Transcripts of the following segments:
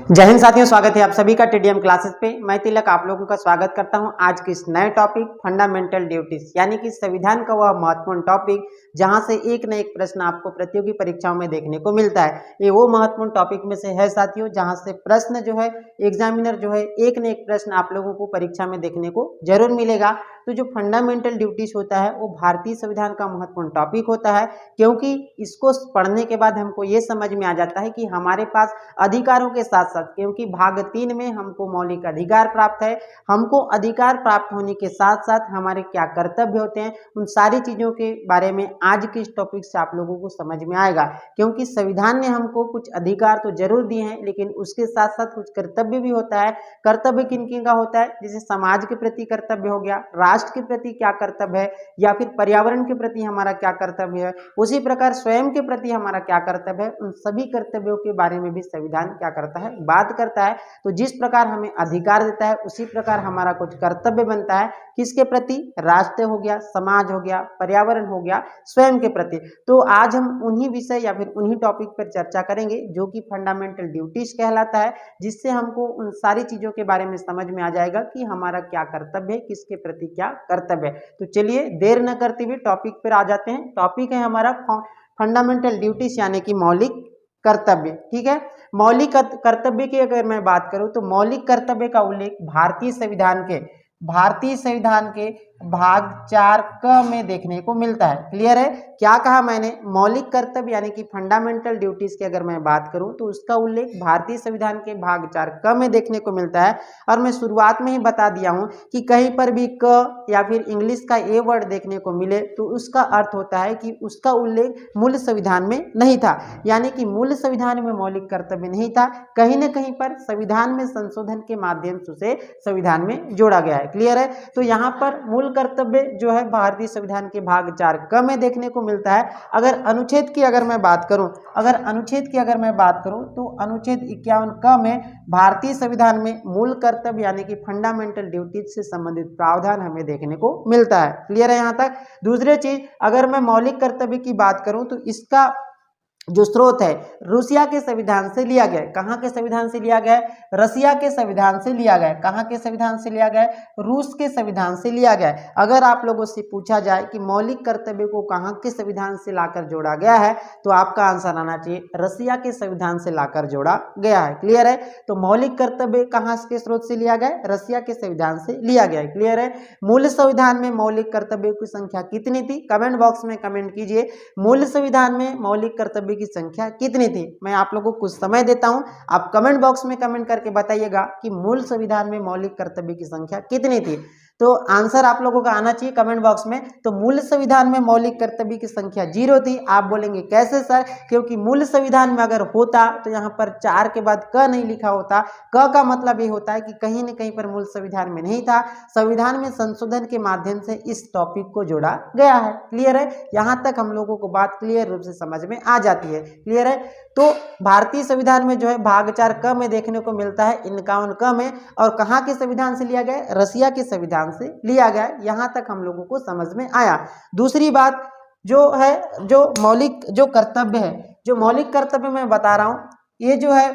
जय हिंद साथियों, स्वागत है आप सभी का टीडीएम क्लासेस पे। मैं तिलक आप लोगों का स्वागत करता हूं आज के इस नए टॉपिक फंडामेंटल ड्यूटीज, यानी कि संविधान का वह महत्वपूर्ण टॉपिक जहां से एक न एक प्रश्न आपको प्रतियोगी परीक्षाओं में देखने को मिलता है। ये वो महत्वपूर्ण टॉपिक में से है साथियों, जहां से प्रश्न जो है एग्जामिनर जो है एक न एक प्रश्न आप लोगों को परीक्षा में देखने को जरूर मिलेगा। तो जो फंडामेंटल ड्यूटीज होता है वो भारतीय संविधान का महत्वपूर्ण टॉपिक होता है, क्योंकि इसको पढ़ने के बाद हमको ये समझ में आ जाता है कि हमारे पास अधिकारों के साथ साथ, क्योंकि भाग 3 में हमको मौलिक अधिकार प्राप्त है, हमको अधिकार प्राप्त होने के साथ साथ हमारे क्या कर्तव्य होते हैं, उन सारी चीजों के बारे में आज के इस टॉपिक से आप लोगों को समझ में आएगा। क्योंकि संविधान ने हमको कुछ अधिकार तो जरूर दिए हैं, लेकिन उसके साथ साथ कुछ कर्तव्य भी होता है। कर्तव्य किन किन का होता है, जैसे समाज के प्रति कर्तव्य हो गया, राष्ट्र के प्रति क्या कर्तव्य है, या फिर पर्यावरण के प्रति हमारा क्या कर्तव्य है, उसी प्रकार स्वयं के प्रति हमारा क्या कर्तव्य है, उन सभी कर्तव्यों के बारे में भी संविधान क्या करता है, बात करता है। तो जिस प्रकार हमें अधिकार देता है उसी प्रकार हमारा कुछ कर्तव्य बनता है, किसके प्रति, राष्ट्र हो गया, समाज हो गया, पर्यावरण हो गया, स्वयं के प्रति। तो आज हम उन्हीं विषय या फिर उन्हीं टॉपिक पर चर्चा करेंगे जो कि फंडामेंटल ड्यूटीज कहलाता है, जिससे हमको उन सारी चीजों के बारे में समझ में आ जाएगा कि हमारा क्या कर्तव्य है, किसके प्रति क्या कर्तव्य है। तो चलिए देर न करते हुए टॉपिक पर आ जाते हैं। टॉपिक है हमारा फंडामेंटल ड्यूटीज, यानी कि मौलिक कर्तव्य। ठीक है, मौलिक कर्तव्य की अगर मैं बात करूं तो मौलिक कर्तव्य का उल्लेख भारतीय संविधान के भाग 4 क में देखने को मिलता है। क्लियर है, क्या कहा मैंने, मौलिक कर्तव्य यानी कि फंडामेंटल ड्यूटीज की अगर मैं बात करूं तो उसका उल्लेख भारतीय संविधान के भाग 4 क में देखने को मिलता है। और मैं शुरुआत में ही बता दिया हूं कि कहीं पर भी क या फिर इंग्लिश का ए वर्ड देखने को मिले तो उसका अर्थ होता है कि उसका उल्लेख मूल संविधान में नहीं था, यानी कि मूल संविधान में मौलिक कर्तव्य नहीं था, कहीं न कहीं पर संविधान में संशोधन के माध्यम से उसे संविधान में जोड़ा गया है। क्लियर है, तो यहाँ पर मूल कर्तव्य जो है भारतीय संविधान के भाग 4 क में देखने को मिलता है। अगर अनुच्छेद की अगर मैं बात करूं तो अनुच्छेद 51 क में भारतीय संविधान में मूल कर्तव्य यानी कि फंडामेंटल ड्यूटीज से संबंधित प्रावधान हमें देखने को मिलता है। क्लियर है यहाँ तक। दूसरी चीज, अगर मैं मौलिक कर्तव्य की बात करूं तो इसका जो स्रोत है रूसिया के संविधान से लिया गया है। कहाँ के संविधान से लिया गया है, रसिया के संविधान से लिया गया है। कहाँ के संविधान से लिया गया है, रूस के संविधान से लिया गया है। अगर आप लोगों से पूछा जाए कि मौलिक कर्तव्य को कहाँ के संविधान से लाकर जोड़ा गया है, तो आपका आंसर आना चाहिए रसिया के संविधान से लाकर जोड़ा गया है। क्लियर है, तो मौलिक कर्तव्य कहाँ के स्रोत से लिया गया है, रसिया के संविधान से लिया गया है। क्लियर है, मूल संविधान में मौलिक कर्तव्यों की संख्या कितनी थी, कमेंट बॉक्स में कमेंट कीजिए, मूल संविधान में मौलिक कर्तव्य की संख्या कितनी थी। मैं आप लोगों को कुछ समय देता हूं, आप कमेंट बॉक्स में कमेंट करके बताइएगा कि मूल संविधान में मौलिक कर्तव्य की संख्या कितनी थी। तो आंसर आप लोगों का आना चाहिए कमेंट बॉक्स में। तो मूल संविधान में मौलिक कर्तव्य की संख्या 0 थी। आप बोलेंगे कैसे सर, क्योंकि मूल संविधान में अगर होता तो यहाँ पर 4 के बाद क नहीं लिखा होता। क का मतलब ये होता है कि कहीं न कहीं पर मूल संविधान में नहीं था, संविधान में संशोधन के माध्यम से इस टॉपिक को जोड़ा गया है। क्लियर है, यहाँ तक हम लोगों को बात क्लियर रूप से समझ में आ जाती है। क्लियर है, तो भारतीय संविधान में जो है भाग 4 क में देखने को मिलता है 51 क में, और कहाँ के संविधान से लिया गया है, रसिया के संविधान से लिया गया है। यहाँ तक हम लोगों को समझ में आया। दूसरी बात जो है, जो मौलिक कर्तव्य मैं बता रहा हूँ, ये जो है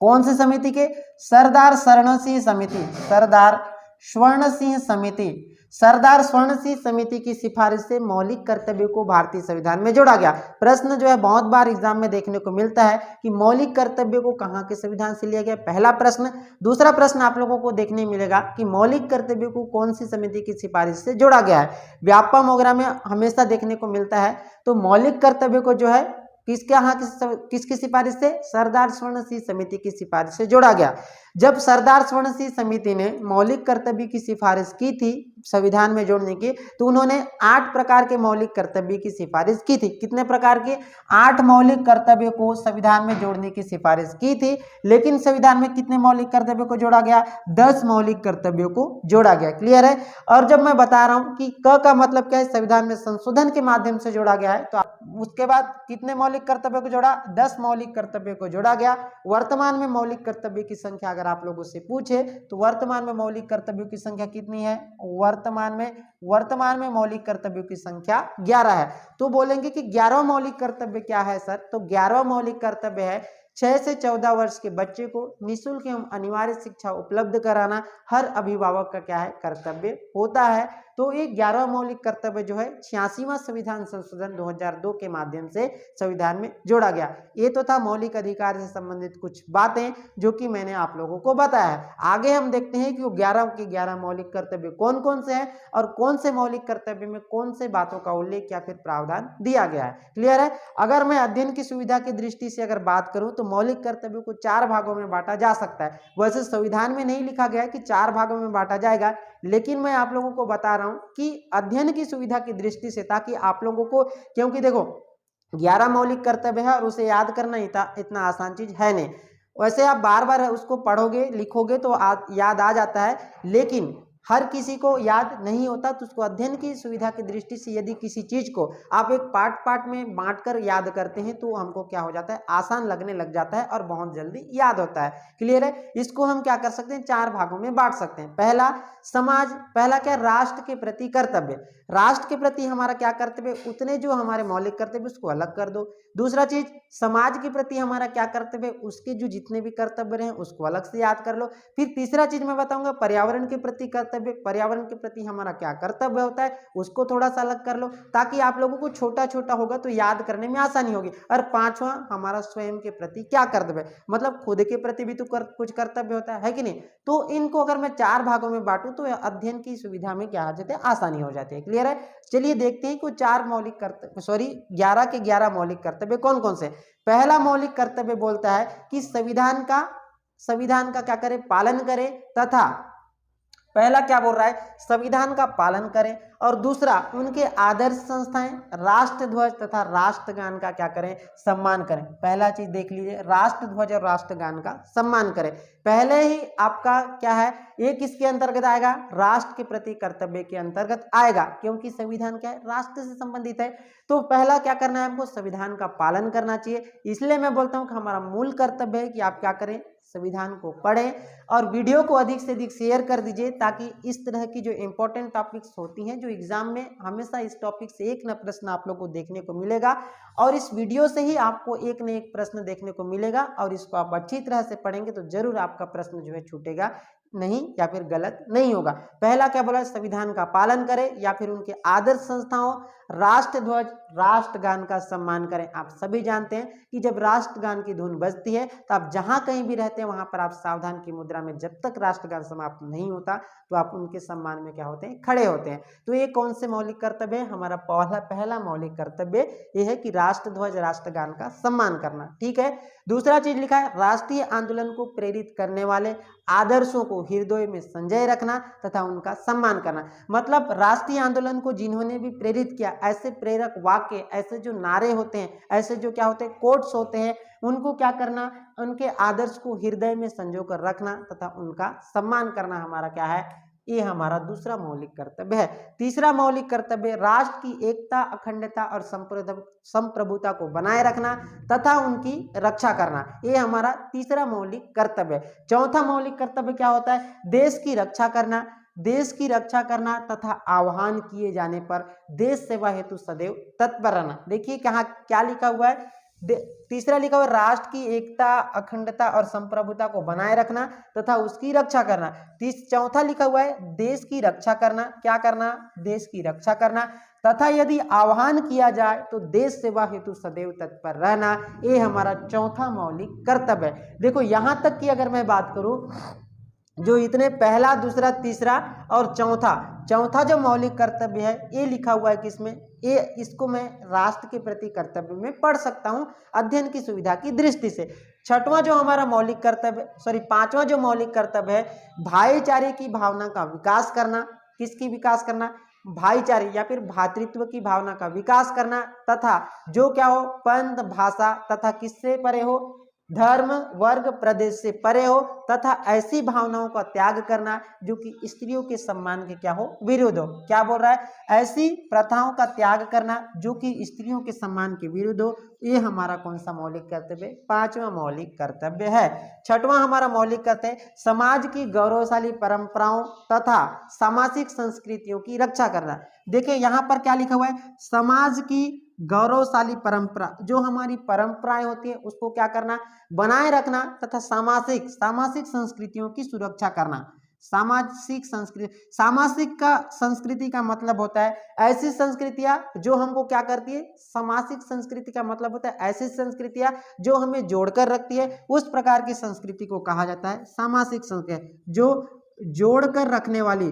कौन सी समिति के, सरदार स्वर्ण सिंह समिति की सिफारिश से मौलिक कर्तव्यों को भारतीय संविधान में जोड़ा गया। प्रश्न जो है बहुत बार एग्जाम में देखने को मिलता है कि मौलिक कर्तव्यों को कहाँ के संविधान से लिया गया, पहला प्रश्न। दूसरा प्रश्न आप लोगों को देखने मिलेगा कि मौलिक कर्तव्यों को कौन सी समिति की सिफारिश से जोड़ा गया है। व्यापम वगैरह में हमेशा देखने को मिलता है। तो मौलिक कर्तव्य को जो है किसकी सिफारिश से, सरदार स्वर्ण सिंह समिति की सिफारिश से जोड़ा गया। जब सरदार स्वर्ण सिंह समिति ने मौलिक कर्तव्य की सिफारिश की थी संविधान में जोड़ने की, तो उन्होंने 8 प्रकार के मौलिक कर्तव्य की सिफारिश की थी। कितने प्रकार के, 8 मौलिक कर्तव्यों को संविधान में जोड़ने की सिफारिश की थी। लेकिन संविधान में कितने मौलिक कर्तव्यों को जोड़ा गया, 10 मौलिक कर्तव्यों को जोड़ा गया। क्लियर है, और जब मैं बता रहा हूं कि क का मतलब क्या है, संविधान में संशोधन के माध्यम से जोड़ा गया है, तो उसके बाद कितने मौलिक कर्तव्यों को जोड़ा, 10 मौलिक कर्तव्यों को जोड़ा गया। वर्तमान में मौलिक कर्तव्य की संख्या अगर आप लोगों से पूछे तो वर्तमान में मौलिक कर्तव्यों की संख्या कितनी है, वर्तमान में मौलिक कर्तव्यों की संख्या 11 है। तो बोलेंगे कि 11वां मौलिक कर्तव्य क्या है सर, तो 11वां मौलिक कर्तव्य है 6 से 14 वर्ष के बच्चे को निःशुल्क एवं अनिवार्य शिक्षा उपलब्ध कराना हर अभिभावक का क्या है, कर्तव्य होता है। तो ये 11वां मौलिक कर्तव्य जो है 86वां संविधान संशोधन 2002 के माध्यम से संविधान में जोड़ा गया। ये तो था मौलिक अधिकार से संबंधित कुछ बातें जो कि मैंने आप लोगों को बताया है। आगे हम देखते हैं कि वो 11 के 11 मौलिक कर्तव्य कौन कौन से हैं और कौन से मौलिक कर्तव्य में कौन से बातों का उल्लेख या फिर प्रावधान दिया गया है। क्लियर है। अगर मैं अध्ययन की सुविधा की दृष्टि से अगर बात करूं तो मौलिक कर्तव्यों को 4 भागों में बांटा जा सकता है। वैसे संविधान में नहीं लिखा गया है कि 4 भागों में बांटा जाएगा, लेकिन मैं आप लोगों को बता रहा हूं कि अध्ययन की सुविधा की दृष्टि से, ताकि आप लोगों को, क्योंकि देखो 11 मौलिक कर्तव्य है और उसे याद करना इतना आसान चीज है नहीं। वैसे आप बार बार उसको पढ़ोगे लिखोगे तो याद आ जाता है, लेकिन हर किसी को याद नहीं होता। तो उसको अध्ययन की सुविधा की दृष्टि से यदि किसी चीज को आप एक पार्ट में बांटकर याद करते हैं तो हमको क्या हो जाता है, आसान लगने लग जाता है और बहुत जल्दी याद होता है। क्लियर है। इसको हम क्या कर सकते हैं, 4 भागों में बांट सकते हैं। पहला समाज, पहला क्या, राष्ट्र के प्रति कर्तव्य। राष्ट्र के प्रति हमारा क्या कर्तव्य, उतने जो हमारे मौलिक कर्तव्य उसको अलग कर दो। दूसरा चीज, समाज के प्रति हमारा क्या कर्तव्य, उसके जो जितने भी कर्तव्य रहे उसको अलग से याद कर लो। फिर तीसरा चीज मैं बताऊंगा पर्यावरण के प्रति कर्तव्य। पर्यावरण के प्रति हमारा क्या कर्तव्य होता है उसको थोड़ा सा अलग कर लो, ताकि आप लोगों को छोटा छोटा होगा तो याद करने में आसानी होगी। और पांचवा हमारा स्वयं के प्रति क्या कर्तव्य, मतलब खुद के प्रति भी तो कुछ कर्तव्य होता है कि नहीं। तो इनको अगर मैं 4 भागों में बांटूं तो अध्ययन की सुविधा में क्या आ जाते हैं, आसानी हो जाती है। क्लियर है। चलिए देखते हैं कि 4 मौलिक कर्तव्य 11 के 11 मौलिक कर्तव्य कौन कौन से। पहला मौलिक कर्तव्य बोलता है कि संविधान का क्या करे, पालन करे, तथा पहला क्या बोल रहा है, संविधान का पालन करें। और दूसरा, उनके आदर्श संस्थाएं राष्ट्र ध्वज तथा राष्ट्रगान का क्या करें, सम्मान करें। पहला चीज देख लीजिए, राष्ट्र ध्वज और राष्ट्रगान का सम्मान करें। पहले ही आपका क्या है, ये किसके अंतर्गत आएगा, राष्ट्र के प्रति कर्तव्य के अंतर्गत आएगा, क्योंकि संविधान क्या है, राष्ट्र से संबंधित है। तो पहला क्या करना है हमको, संविधान का पालन करना चाहिए। इसलिए मैं बोलता हूं कि हमारा मूल कर्तव्य है कि आप क्या करें, संविधान को पढ़ें और वीडियो को अधिक से अधिक शेयर कर दीजिए, ताकि इस तरह की जो इंपॉर्टेंट टॉपिक्स होती हैं, जो एग्जाम में हमेशा इस टॉपिक से एक न प्रश्न आप लोग को देखने को मिलेगा, और इस वीडियो से ही आपको एक न एक प्रश्न देखने को मिलेगा, और इसको आप अच्छी तरह से पढ़ेंगे तो जरूर आपका प्रश्न जो है छूटेगा नहीं या फिर गलत नहीं होगा। पहला क्या बोला, संविधान का पालन करें या फिर उनके आदर्श संस्थाओं राष्ट्र ध्वज राष्ट्रगान का सम्मान करें। आप सभी जानते हैं कि जब राष्ट्रगान की धुन बजती है तो आप जहां कहीं भी रहते हैं वहां पर आप सावधान की मुद्रा में, जब तक राष्ट्रगान समाप्त नहीं होता तो आप उनके सम्मान में क्या होते हैं, खड़े होते हैं। तो ये कौन से मौलिक कर्तव्य है, हमारा पहला मौलिक कर्तव्य ये है कि राष्ट्र ध्वज राष्ट्रगान का सम्मान करना। ठीक है। दूसरा चीज लिखा है, राष्ट्रीय आंदोलन को प्रेरित करने वाले आदर्शों को हृदय में संजय रखना तथा उनका सम्मान करना। मतलब राष्ट्रीय आंदोलन को जिन्होंने भी प्रेरित किया, ऐसे प्रेरक वाक्य, ऐसे जो नारे होते हैं, ऐसे जो क्या होते हैं, कोट्स होते हैं, उनको क्या करना, उनके आदर्श को हृदय में संजो कर रखना तथा उनका सम्मान करना हमारा क्या है, ये हमारा दूसरा मौलिक कर्तव्य है। तीसरा मौलिक कर्तव्य, राष्ट्र की एकता, अखंडता और संप्रभुता को बनाए रखना तथा उनकी रक्षा करना, ये हमारा तीसरा मौलिक कर्तव्य है। चौथा मौलिक कर्तव्य क्या होता है, देश की रक्षा करना तथा आह्वान किए जाने पर देश सेवा हेतु सदैव तत्पर रहना। देखिए कहाँ क्या लिखा हुआ है, तीसरा लिखा हुआ राष्ट्र की एकता, अखंडता और संप्रभुता को बनाए रखना तथा उसकी रक्षा करना। चौथा लिखा हुआ है देश की रक्षा करना, क्या करना, देश की रक्षा करना तथा यदि आह्वान किया जाए तो देश सेवा हेतु सदैव तत्पर रहना, ये हमारा चौथा मौलिक कर्तव्य है। देखो यहां तक की अगर मैं बात करूं, जो इतने पहला, दूसरा, तीसरा और चौथा जो मौलिक कर्तव्य है ये लिखा हुआ है किसमें, ये इसको मैं राष्ट्र के प्रति कर्तव्य में पढ़ सकता हूं अध्ययन की सुविधा की दृष्टि से। छठवां जो हमारा मौलिक कर्तव्य, पांचवा जो मौलिक कर्तव्य है, भाईचारे की भावना का विकास करना। किसकी विकास करना, भाईचारे या फिर भातृत्व की भावना का विकास करना तथा जो क्या हो, पंथ, भाषा तथा किससे परे हो, धर्म, वर्ग, प्रदेश से परे हो तथा ऐसी भावनाओं का त्याग करना जो कि स्त्रियों के सम्मान के क्या हो, विरुद्ध हो। क्या बोल रहा है, ऐसी प्रथाओं का त्याग करना जो कि स्त्रियों के सम्मान के विरुद्ध हो, ये हमारा कौन सा मौलिक कर्तव्य, पांचवा मौलिक कर्तव्य है। छठवां हमारा मौलिक कर्तव्य, समाज की गौरवशाली परंपराओं तथा सामाजिक संस्कृतियों की रक्षा करना। देखिए यहाँ पर क्या लिखा हुआ है, समाज की गौरवशाली परंपरा, जो हमारी परंपराएं होती है उसको क्या करना, बनाए रखना तथा सामाजिक संस्कृतियों की सुरक्षा करना। संस्कृति का मतलब होता है ऐसी संस्कृतियां जो हमको क्या करती है, सामाजिक संस्कृति का मतलब होता है ऐसी संस्कृतियां जो हमें जोड़कर रखती है, उस प्रकार की संस्कृति को कहा जाता है सामाजिक संस्कृति। जो जोड़कर रखने वाली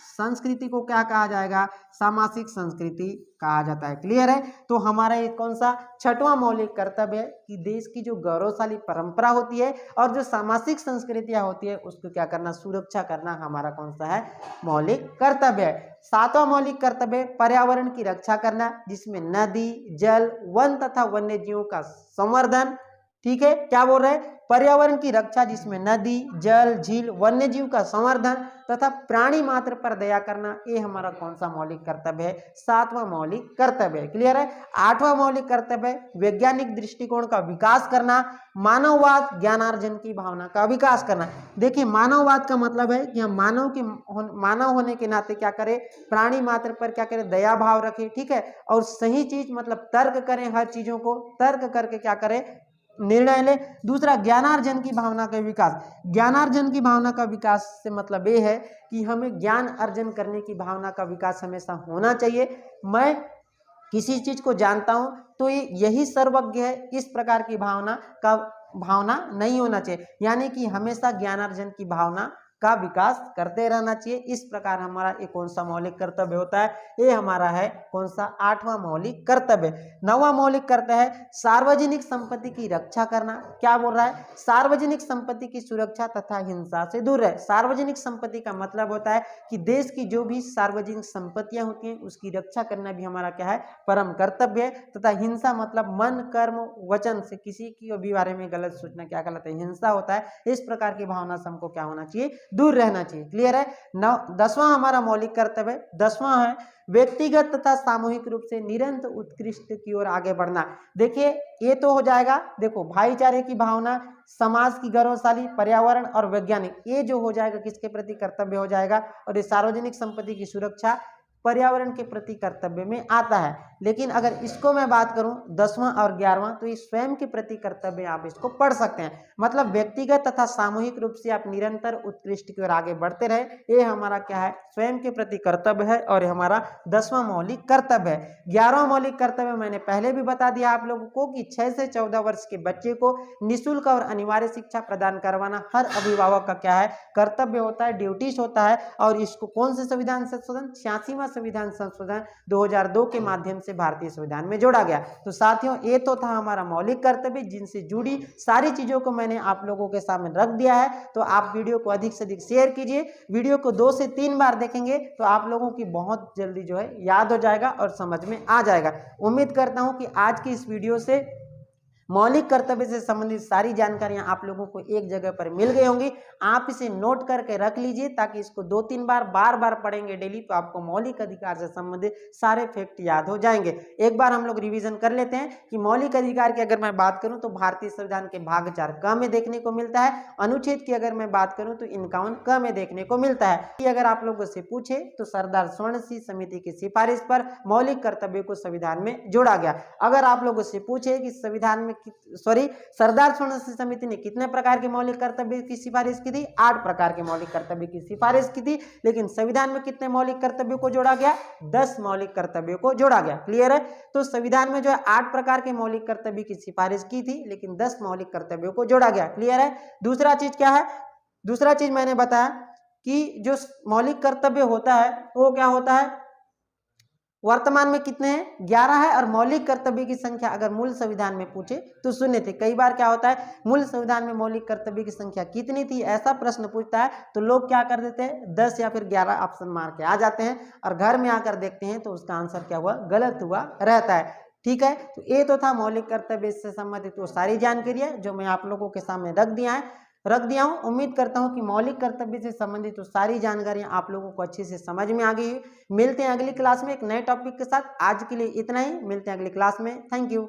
संस्कृति को क्या कहा जाएगा, सामाजिक संस्कृति कहा जाता है। क्लियर है। तो हमारा ये कौन सा छठवां मौलिक कर्तव्य है कि देश की जो गौरवशाली परंपरा होती है और जो सामाजिक संस्कृतियां होती है उसको क्या करना, सुरक्षा करना हमारा कौन सा है, मौलिक कर्तव्य है। सातवां मौलिक कर्तव्य पर्यावरण की रक्षा करना, जिसमें नदी, जल, वन तथा वन्य जीवों का संवर्धन। ठीक है, क्या बोल रहे हैं, पर्यावरण की रक्षा जिसमें नदी, जल, झील, वन्य जीव का संवर्धन तथा प्राणी मात्र पर दया करना, ये हमारा कौन सा मौलिक कर्तव्य है, सातवां मौलिक कर्तव्य है। क्लियर है। आठवां मौलिक कर्तव्य वैज्ञानिक दृष्टिकोण का विकास करना, मानववाद, ज्ञानार्जन की भावना का विकास करना। देखिए, मानववाद का मतलब है कि हम मानव होने के नाते क्या करें, प्राणी मात्र पर क्या करें, दया भाव रखें। ठीक है, और सही चीज मतलब तर्क करें, हर चीजों को तर्क करके क्या करें, निर्णय ले। दूसरा, ज्ञानार्जन की भावना का विकास। ज्ञानार्जन की भावना का विकास से मतलब ये है कि हमें ज्ञान अर्जन करने की भावना का विकास हमेशा होना चाहिए। मैं किसी चीज को जानता हूं तो ये यही सर्वज्ञ है, इस प्रकार की भावना नहीं होना चाहिए, यानी कि हमेशा ज्ञानार्जन की भावना का विकास करते रहना चाहिए। इस प्रकार हमारा ये कौन सा मौलिक कर्तव्य होता है, ये हमारा है कौन सा, आठवां मौलिक कर्तव्य। नौवां मौलिक कर्तव्य है सार्वजनिक संपत्ति की रक्षा करना। क्या बोल रहा है, सार्वजनिक संपत्ति की सुरक्षा तथा हिंसा से दूर रहे। सार्वजनिक संपत्ति का मतलब होता है कि देश की जो भी सार्वजनिक संपत्तियां होती हैं उसकी रक्षा करना भी हमारा क्या है, परम कर्तव्य है। तथा हिंसा मतलब मन, कर्म, वचन से किसी की भी बारे में गलत सोचना क्या कहलाता है, हिंसा होता है। इस प्रकार की भावना से हमको क्या होना चाहिए, दूर रहना चाहिए। क्लियर है। दसवां हमारा मौलिक कर्तव्य, दसवां है व्यक्तिगत तथा सामूहिक रूप से निरंतर उत्कृष्ट की ओर आगे बढ़ना। देखिए, ये तो हो जाएगा, देखो भाईचारे की भावना, समाज की गौरवशाली, पर्यावरण और वैज्ञानिक, ये जो हो जाएगा किसके प्रति कर्तव्य हो जाएगा, और ये सार्वजनिक संपत्ति की सुरक्षा पर्यावरण के प्रति कर्तव्य में आता है। लेकिन अगर इसको मैं बात करूं 10वां और 11वां, तो ये स्वयं के प्रति कर्तव्य आप इसको पढ़ सकते हैं। मतलब व्यक्तिगत तथा सामूहिक रूप से आप निरंतर उत्कृष्ट की ओर आगे बढ़ते रहे, ये हमारा क्या है, स्वयं के प्रति कर्तव्य है, और ये हमारा 10वां मौलिक कर्तव्य है। 11वां मौलिक कर्तव्य मैंने पहले भी बता दिया आप लोगों को कि 6 से 14 वर्ष के बच्चे को निःशुल्क और अनिवार्य शिक्षा प्रदान करवाना हर अभिभावक का क्या है, कर्तव्य होता है, ड्यूटीज होता है। और इसको कौन से संविधान संशोधन, 86वां संविधान संशोधन 2002 के माध्यम से भारतीय संविधान में जोड़ा गया। तो साथियों, ये तो था हमारा मौलिक कर्तव्य, जिनसे जुड़ी सारी चीजों को मैंने आप लोगों के सामने रख दिया है। तो आप वीडियो को अधिक से अधिक शेयर कीजिए। वीडियो को 2 से 3 बार देखेंगे तो आप लोगों की बहुत जल्दी जो है याद हो जाएगा और समझ में आ जाएगा। उम्मीद करता हूं कि आज की इस वीडियो से मौलिक कर्तव्य से संबंधित सारी जानकारियां आप लोगों को एक जगह पर मिल गई होंगी। आप इसे नोट करके रख लीजिए, ताकि इसको 2-3 बार पढ़ेंगे डेली तो आपको मौलिक अधिकार से संबंधित सारे फैक्ट याद हो जाएंगे। एक बार हम लोग रिवीजन कर लेते हैं कि मौलिक अधिकार की अगर मैं बात करूं तो भारतीय संविधान के भाग 4 क में देखने को मिलता है। अनुच्छेद की अगर मैं बात करूं तो 51 क में देखने को मिलता है। कि अगर आप लोगों से पूछे तो सरदार स्वर्ण सिंह समिति की सिफारिश पर मौलिक कर्तव्य को संविधान में जोड़ा गया। अगर आप लोगों से पूछे कि संविधान में सरदार स्वर्ण सिंह समिति ने कितने प्रकार के मौलिक कर्तव्य की सिफारिश की थी, 8 प्रकार के मौलिक कर्तव्य की सिफारिश की थी। लेकिन संविधान में कितने मौलिक कर्तव्यों को जोड़ा गया, 10 मौलिक कर्तव्यों को जोड़ा गया। क्लियर है। तो संविधान में जो है 8 प्रकार के मौलिक कर्तव्य की सिफारिश की थी, लेकिन 10 मौलिक कर्तव्यों को जोड़ा गया। क्लियर है। दूसरा चीज क्या है, दूसरा चीज मैंने बताया कि जो मौलिक कर्तव्य होता है वो क्या होता है, वर्तमान में कितने हैं, 11 है। और मौलिक कर्तव्य की संख्या अगर मूल संविधान में पूछे तो 0 थे। कई बार क्या होता है, मूल संविधान में मौलिक कर्तव्य की संख्या कितनी थी ऐसा प्रश्न पूछता है तो लोग क्या कर देते हैं, 10 या फिर 11 ऑप्शन मार के आ जाते हैं, और घर में आकर देखते हैं तो उसका आंसर क्या हुआ, गलत हुआ रहता है। ठीक है। तो ये तो था मौलिक कर्तव्य से संबंधित वो सारी जानकारियां जो मैं आप लोगों के सामने रख दिया हूं। उम्मीद करता हूं कि मौलिक कर्तव्य से संबंधित तो सारी जानकारियां आप लोगों को अच्छे से समझ में आ गई है। मिलते हैं अगली क्लास में एक नए टॉपिक के साथ। आज के लिए इतना ही, मिलते हैं अगली क्लास में। Thank you.